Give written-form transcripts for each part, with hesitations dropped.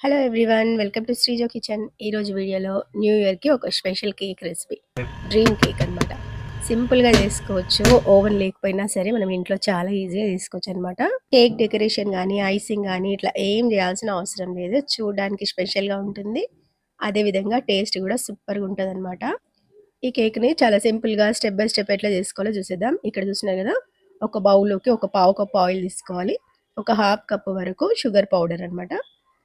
Hello everyone, welcome to Srijo kitchen. ఈరోజు వీడియోలో new ఇయర్కి ఒక special cake recipe, dream cake అనమాట. సింపుల్గా చేసుకోవచ్చు, ఓవెన్ లేకపోయినా సరే మనం ఇంట్లో చాలా ఈజీగా చేసుకోవచ్చు అనమాట. కేక్ డెకరేషన్ కానీ ఐసింగ్ కానీ ఇట్లా ఏం చేయాల్సిన అవసరం లేదు. చూడడానికి స్పెషల్గా ఉంటుంది, అదేవిధంగా టేస్ట్ కూడా సూపర్గా ఉంటుంది అనమాట. ఈ కేక్ని చాలా సింపుల్గా స్టెప్ బై స్టెప్ ఎట్లా చేసుకోవాలో చూసేద్దాం. ఇక్కడ చూసినారు కదా, ఒక బౌల్లోకి ఒక పావు కప్పు ఆయిల్ తీసుకోవాలి, ఒక హాఫ్ కప్పు వరకు షుగర్ పౌడర్ అనమాట,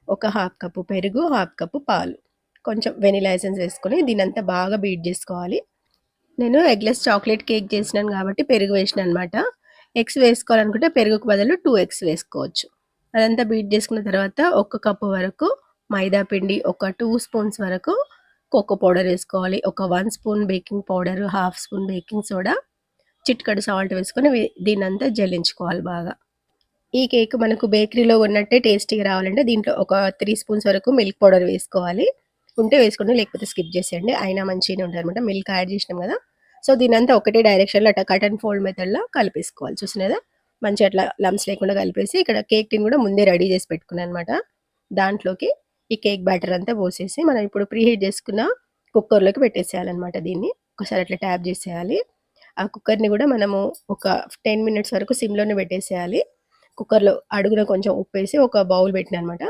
ఒక హాఫ్ కప్పు పెరుగు, హాఫ్ కప్పు పాలు, కొంచెం వెనిలా ఎసెన్స్ వేసుకొని దీనంతా బాగా బీట్ చేసుకోవాలి. నేను ఎగ్లెస్ చాక్లెట్ కేక్ చేసినాను కాబట్టి పెరుగు వేసిన అనమాట. ఎగ్స్ వేసుకోవాలనుకుంటే పెరుగుకు బదులు 2 ఎగ్స్ వేసుకోవచ్చు. అదంతా బీట్ చేసుకున్న తర్వాత ఒక కప్పు వరకు మైదా పిండి, ఒక 2 స్పూన్స్ వరకు కోకో పౌడర్ వేసుకోవాలి, ఒక 1 spoon baking powder, half spoon baking soda, చిటికెడు సాల్ట్ వేసుకొని దీనంతా జల్లించుకోవాలి బాగా. ఈ కేక్ మనకు బేకరీలో ఉన్నట్టే టేస్టీగా రావాలంటే దీంట్లో ఒక 3 స్పూన్స్ వరకు మిల్క్ పౌడర్ వేసుకోవాలి. ఉంటే వేసుకోండి, లేకపోతే స్కిప్ చేసేయండి, అయినా మంచిగానే ఉంటుంది అనమాట. మిల్క్ యాడ్ చేసినాం కదా, సో దీనంతా ఒకటే డైరెక్షన్లో అట్లా కట్ అండ్ ఫోల్డ్ మెథడ్లో కలిపేసుకోవాలి. చూసినదా, మంచిగా అట్లా లమ్స్ లేకుండా కలిపేసి ఇక్కడ కేక్ టిన్ కూడా ముందే రెడీ చేసి పెట్టుకున్నాను అనమాట. దాంట్లోకి ఈ కేక్ బ్యాటర్ అంతా పోసేసి మనం ఇప్పుడు ప్రీహీట్ చేసుకున్న కుక్కర్లోకి పెట్టేసేయాలన్నమాట. దీన్ని ఒకసారి అట్లా ట్యాప్ చేసేయాలి. ఆ కుక్కర్ని కూడా మనము ఒక 10 మినిట్స్ వరకు సిమ్లోనే పెట్టేసేయాలి. కుక్కర్లో అడుగున కొంచెం ఉప్పు వేసి ఒక బౌల్ పెట్టిన అనమాట,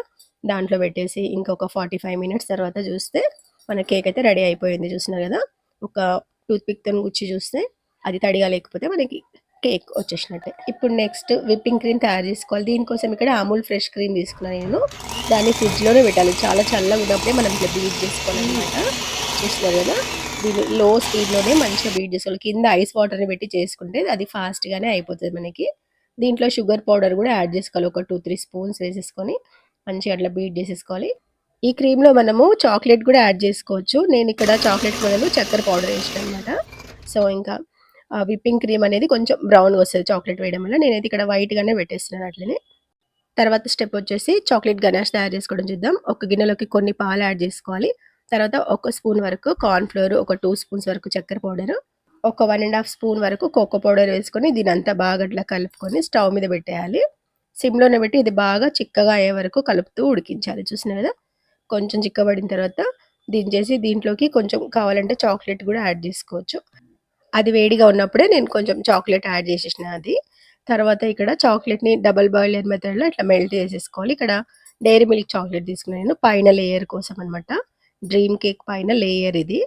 దాంట్లో పెట్టేసి ఇంకొక 45 మినిట్స్ తర్వాత చూస్తే మన కేక్ అయితే రెడీ అయిపోయింది. చూస్తున్నారు కదా, ఒక టూత్ పిక్తో గుచ్చి చూస్తే అది తడిగా లేకపోతే మనకి కేక్ వచ్చేసినట్టే. ఇప్పుడు నెక్స్ట్ విప్పింగ్ క్రీమ్ తయారు చేసుకోవాలి. దీనికోసం ఇక్కడ అమూల్ ఫ్రెష్ క్రీమ్ తీసుకున్నాను నేను. దాన్ని ఫ్రిడ్జ్లోనే పెట్టాలి, చాలా చల్లగా ఉన్నప్పుడే మనం ఇట్లా బీట్ చేసుకోవాలన్నమాట. చూస్తున్నారు కదా, దీన్ని లో స్పీడ్లోనే మంచిగా బీట్ చేసుకోవాలి. కింద ఐస్ వాటర్ని పెట్టి చేసుకుంటే అది ఫాస్ట్గానే అయిపోతుంది మనకి. దీంట్లో షుగర్ పౌడర్ కూడా యాడ్ చేసుకోవాలి, ఒక 2-3 స్పూన్స్ వేసేసుకొని మంచిగా అట్లా బీట్ చేసేసుకోవాలి. ఈ క్రీమ్లో మనము చాక్లెట్ కూడా యాడ్ చేసుకోవచ్చు. నేను ఇక్కడ చాక్లెట్ బదులు చక్కెర పౌడర్ వేసాను అనమాట. సో ఇంకా విప్పింగ్ క్రీమ్ అనేది కొంచెం బ్రౌన్గా వస్తుంది చాక్లెట్ వేయడం వల్ల. నేనైతే ఇక్కడ వైట్గానే పెట్టేస్తున్నాను అట్లనే. తర్వాత స్టెప్ వచ్చేసి చాక్లెట్ గనాష్ తయారు చేసుకోవడం చూద్దాం. ఒక గిన్నెలోకి కొన్ని పాలు యాడ్ చేసుకోవాలి. తర్వాత ఒక స్పూన్ వరకు కార్న్‌ఫ్లోర్, ఒక 2 స్పూన్స్ వరకు చక్కెర పౌడరు, ఒక 1½ స్పూన్ వరకు కోకో పౌడర్ వేసుకొని దీనంతా బాగా అట్లా కలుపుకొని స్టవ్ మీద పెట్టేయాలి. సిమ్లోనే పెట్టి ఇది బాగా చిక్కగా అయ్యే వరకు కలుపుతూ ఉడికించాలి. చూసినారు కదా, కొంచెం చిక్కబడిన తర్వాత దించేసి దీంట్లోకి కొంచెం కావాలంటే చాక్లెట్ కూడా యాడ్ చేసుకోవచ్చు. అది వేడిగా ఉన్నప్పుడే నేను కొంచెం చాక్లెట్ యాడ్ చేసేసిన అది. తర్వాత ఇక్కడ చాక్లెట్‌ని డబుల్ బాయిలర్ మెథడ్‌లో ఇట్లా మెల్ట్ చేసేసుకోవాలి. ఇక్కడ డైరీ మిల్క్ చాక్లెట్ తీసుకున్నాను నేను, పైన లేయర్ కోసం అనమాట. డ్రీమ్ కేక్ పైన లేయర్ ఇది.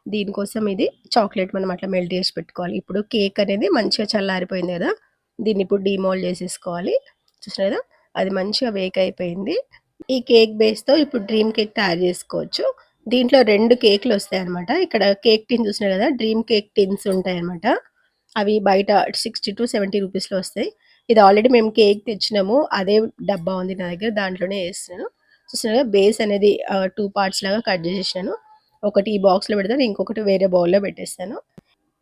దీనికోసం ఇది చాక్లెట్ మనం అట్లా మెల్ట్ చేసి పెట్టుకోవాలి. ఇప్పుడు కేక్ అనేది మంచిగా చల్లారిపోయింది కదా, దీన్ని ఇప్పుడు డీమోల్డ్ చేసేసుకోవాలి. చూసారు కదా, అది మంచిగా బేక్ అయిపోయింది. ఈ కేక్ బేస్‌తో ఇప్పుడు డ్రీమ్ కేక్ తయారు చేసుకోవచ్చు. దీంట్లో 2 కేక్‌లు వస్తాయన్నమాట. ఇక్కడ కేక్ టిన్ చూసినారు కదా, డ్రీమ్ కేక్ టిన్స్ ఉంటాయన్నమాట. అవి బయట 60-70 రూపీస్‌లో వస్తాయి. ఇది ఆల్రెడీ మేము కేక్ తెచ్చినాము, అదే డబ్బా ఉంది నా దగ్గర, దాంట్లోనే వేస్తున్నాను. చూస్తున్నారు కదా, బేస్ అనేది 2 పార్ట్స్ లాగా కట్ చేసేసినాను. ఒకటి ఈ బాక్స్‌లో పెడతాను, ఇంకొకటి వేరే బౌల్‌లో పెట్టేస్తాను.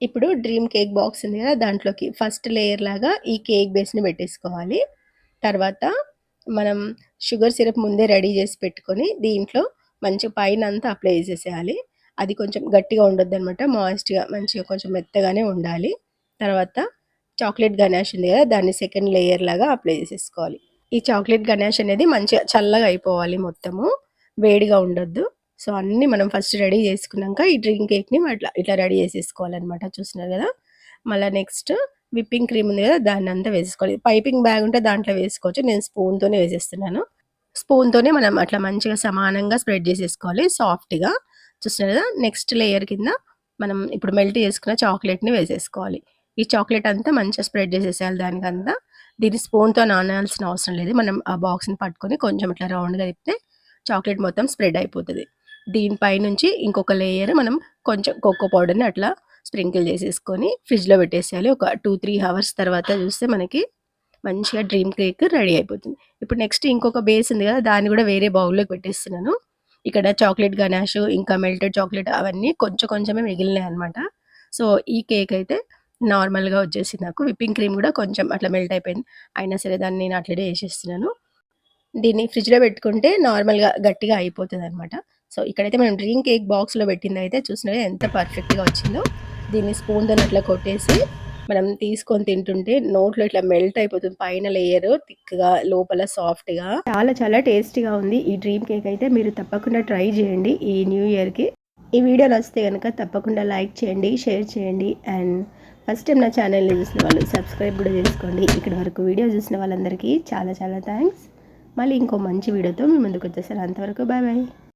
ఇప్పుడు డ్రీమ్ కేక్ బాక్స్ ఉంది కదా, దాంట్లోకి ఫస్ట్ లేయర్ లాగా ఈ కేక్ బేస్‌ని పెట్టేసుకోవాలి. తర్వాత మనం షుగర్ సిరప్ ముందే రెడీ చేసి పెట్టుకొని దీంట్లో మంచిగా పైనంతా అప్లై చేసేసేయాలి. అది కొంచెం గట్టిగా ఉండొద్దనమాట, మాయిస్ట్‌గా మంచిగా కొంచెం మెత్తగానే ఉండాలి. తర్వాత చాక్లెట్ గనాష్ ఉంది కదా, దాన్ని సెకండ్ లేయర్ లాగా అప్లై చేసేసుకోవాలి. ఈ చాక్లెట్ గనాష్ అనేది మంచిగా చల్లగా అయిపోవాలి మొత్తము, వేడిగా ఉండొద్దు. సో అన్నీ మనం ఫస్ట్ రెడీ చేసుకున్నాక ఈ డ్రీమ్ కేక్‌ని ఇట్లా రెడీ చేసేసుకోవాలనమాట. చూస్తున్నారు కదా, మళ్ళీ నెక్స్ట్ విప్పింగ్ క్రీమ్ ఉంది కదా, దాన్నంతా వేసేసుకోవాలి. పైపింగ్ బ్యాగ్ ఉంటే దాంట్లో వేసుకోవచ్చు, నేను స్పూన్‌తోనే వేసేస్తున్నాను. స్పూన్‌తోనే మనం అట్లా మంచిగా సమానంగా స్ప్రెడ్ చేసేసుకోవాలి సాఫ్ట్‌గా. చూస్తున్నారు కదా, నెక్స్ట్ లేయర్ కింద మనం ఇప్పుడు మెల్ట్ చేసుకున్న చాక్లెట్‌ని వేసేసుకోవాలి. ఈ చాక్లెట్ అంతా మంచిగా స్ప్రెడ్ చేసేసేయాలి దానికంతా. దీన్ని స్పూన్‌తో నానాల్సిన అవసరం లేదు, మనం ఆ బాక్స్‌ని పట్టుకొని కొంచెం ఇట్లా రౌండ్‌గా తిప్పితే చాక్లెట్ మొత్తం స్ప్రెడ్ అయిపోతది. దీనిపై నుంచి ఇంకొక లేయర్ మనం కొంచెం కోకో పౌడర్‌ని అట్లా స్ప్రింకిల్ చేసేసుకొని ఫ్రిడ్జ్‌లో పెట్టేసేయాలి. ఒక 2-3 అవర్స్ తర్వాత చూస్తే మనకి మంచిగా డ్రీమ్ కేక్ రెడీ అయిపోతుంది. ఇప్పుడు నెక్స్ట్ ఇంకొక బేస్ ఉంది కదా, దాన్ని కూడా వేరే బౌల్‌లోకి పెట్టేస్తున్నాను. ఇక్కడ చాక్లెట్ గనాష్, ఇంకా మెల్టెడ్ చాక్లెట్ అవన్నీ కొంచెం కొంచెమే మిగిలినాయన్నమాట. సో ఈ కేక్ అయితే నార్మల్‌గా వచ్చేసింది నాకు. విప్పింగ్ క్రీమ్ కూడా కొంచెం అట్లా మెల్ట్ అయిపోయింది. అయినా సరే దాన్ని నేను అట్లనే ఏసేస్తున్నాను. దీన్ని ఫ్రిడ్జ్‌లో పెట్టుకుంటే నార్మల్‌గా గట్టిగా అయిపోతదనమాట. సో ఇక్కడైతే మనం డ్రీమ్ కేక్ బాక్స్‌లో పెట్టిందయితే చూసినారా ఎంత పర్ఫెక్ట్‌గా వచ్చిందో. దీన్ని స్పూన్‌తోని అట్లా కొట్టేసి మనం తీసుకొని తింటుంటే నోట్లో ఇట్లా మెల్ట్ అయిపోతుంది. పైన లేయర్ థిక్‌గా లోపల సాఫ్ట్‌గా చాలా చాలా టేస్టీగా ఉంది. ఈ డ్రీమ్ కేక్ అయితే మీరు తప్పకుండా ట్రై చేయండి ఈ న్యూ ఇయర్‌కి. ఈ వీడియో నచ్చితే గనుక తప్పకుండా లైక్ చేయండి, షేర్ చేయండి అండ్ ఫస్ట్ టైం నా ఛానల్‌ని చూసిన వాళ్ళు సబ్స్క్రైబ్ కూడా చేసుకోండి. ఇక్కడి వరకు వీడియో చూసిన వాళ్ళందరికీ చాలా చాలా థ్యాంక్స్. మళ్ళీ ఇంకో మంచి వీడియోతో మీ ముందుకు వచ్చేసాను. అంతవరకు బాయ్ బాయ్.